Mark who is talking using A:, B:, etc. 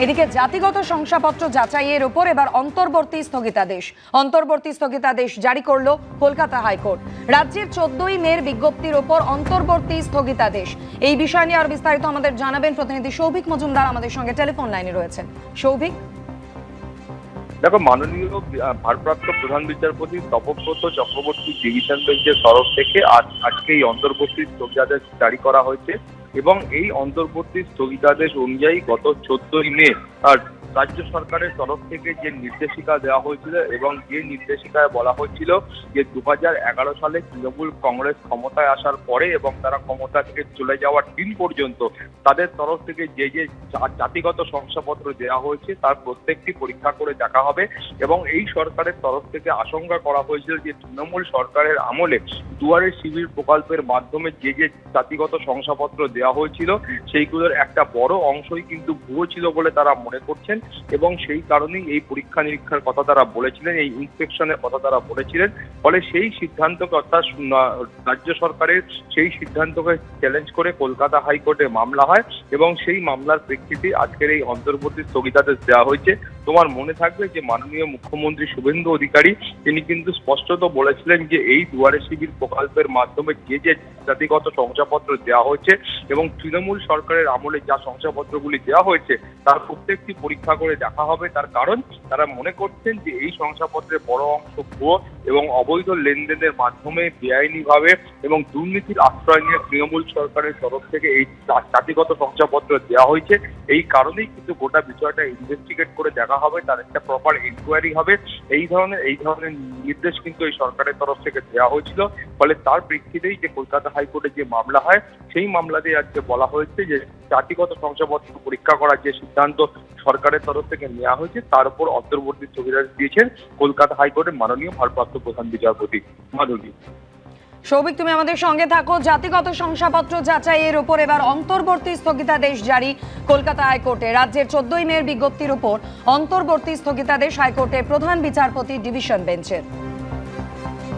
A: এদিকে জাতিগত শংসাপত্র যাচাইয়ের উপর এবার অন্তর্বর্তী স্থগিতাদেশ জারি করলো কলকাতা হাইকোর্ট। রাজ্যের 14ই মের বিজ্ঞপ্তির উপর অন্তর্বর্তী স্থগিতাদেশ, এই বিষয় নিয়ে আরো বিস্তারিত আমাদের জানাবেন প্রতিনিধি সৌভিক মজুমদার আমাদের সঙ্গে টেলিফোন লাইনে রয়েছেন। সৌভিক,
B: দেখো, মাননীয় ভারপ্রাপ্ত প্রধান বিচারপতি তপব্রত চক্রবর্তী ডিভিশন বেঞ্চের তরফ থেকে আজকে এই অন্তর্বর্তী স্থগিতাদেশ জারি করা হয়েছে এবং এই অন্তর্বর্তী স্থগিতাদেশ অনুযায়ী গত 14ই মে রাজ্য সরকারের তরফ থেকে যে নির্দেশিকা দেওয়া হয়েছিল এবং যে নির্দেশিকায় বলা হয়েছিল যে 2011 সালে তৃণমূল কংগ্রেস ক্ষমতায় আসার পরে এবং তারা ক্ষমতা থেকে চলে যাওয়ার দিন পর্যন্ত তাদের তরফ থেকে যে জাতিগত শংসাপত্র দেওয়া হয়েছে তার প্রত্যেকটি পরীক্ষা করে দেখা হবে এবং এই সরকারের তরফ থেকে আশঙ্কা করা হয়েছিল যে তৃণমূল সরকারের আমলে দুয়ারে শিবির প্রকল্পের মাধ্যমে যে জাতিগত শংসাপত্র দেওয়া হয়েছিল সেইগুলোর একটা বড় অংশই কিন্তু ভুয়ো ছিল বলে তারা মনে করছেন এবং সেই কারণেই এই পরীক্ষা নিরীক্ষার কথা তারা বলেছিলেন, এই ইন্সপেকশনের কথা তারা বলেছিলেন। ফলে সেই সিদ্ধান্তকে অর্থাৎ রাজ্য সরকারের সেই সিদ্ধান্তকে চ্যালেঞ্জ করে কলকাতা হাইকোর্টে মামলা হয় এবং সেই মামলার প্রেক্ষিতে আজকের এই অন্তর্বর্তী স্থগিতাদেশ দেওয়া হয়েছে। তোমার মনে থাকবে যে মাননীয় মুখ্যমন্ত্রী শুভেন্দু অধিকারী তিনি কিন্তু স্পষ্টত বলেছিলেন যে এই দুয়ারে শিবির প্রকল্পের মাধ্যমে যে জাতিগত শংসাপত্র দেওয়া হয়েছে এবং তৃণমূল সরকারের আমলে যা শংসাপত্রগুলি দেওয়া হয়েছে তার প্রত্যেকটি পরীক্ষা করে দেখা হবে। তার কারণ তারা মনে করছেন যে এই শংসাপত্রের বড় অংশ ভুয়ো এবং অবৈধ লেনদেনের মাধ্যমে বেআইনিভাবে এবং দুর্নীতির আশ্রয় নিয়ে তৃণমূল সরকারের তরফ থেকে এই জাতিগত শংসাপত্র দেওয়া হয়েছে। এই কারণেই কিন্তু গোটা বিষয়টা ইনভেস্টিগেট করে দেখা হবে, তার একটা প্রপার ইনকোয়ারি হবে। এই ধরনের নির্দেশ কিন্তু এই সরকারের তরফ থেকে দেওয়া হয়েছিল। ফলে তার প্রেক্ষিতেই যে কলকাতা হাইকোর্টে যে মামলা হয় সেই মামলাতেই আজকে বলা হয়েছে যে জাতিগত শংসাপত্র পরীক্ষা করার যে সিদ্ধান্ত সরকারের তরফ থেকে নেওয়া হয়েছে তার উপর অন্তর্বর্তী স্থগিতাদেশ দিয়েছেন কলকাতা হাইকোর্টের মাননীয় ভারপ্রাপ্ত প্রধান বিচারপতি। মাধুরী,
A: সৌভিক, তুমি আমাদের সঙ্গে থাকো। জাতিগত শংসাপত্র যাচাইয়ের উপর এবার অন্তর্বর্তী স্থগিতাদেশ জারি কলকাতা হাইকোর্টে। রাজ্যের 14ই মের বিজ্ঞপ্তির উপর অন্তর্বর্তী স্থগিতাদেশ হাইকোর্টের প্রধান বিচারপতি ডিভিশন বেঞ্চের।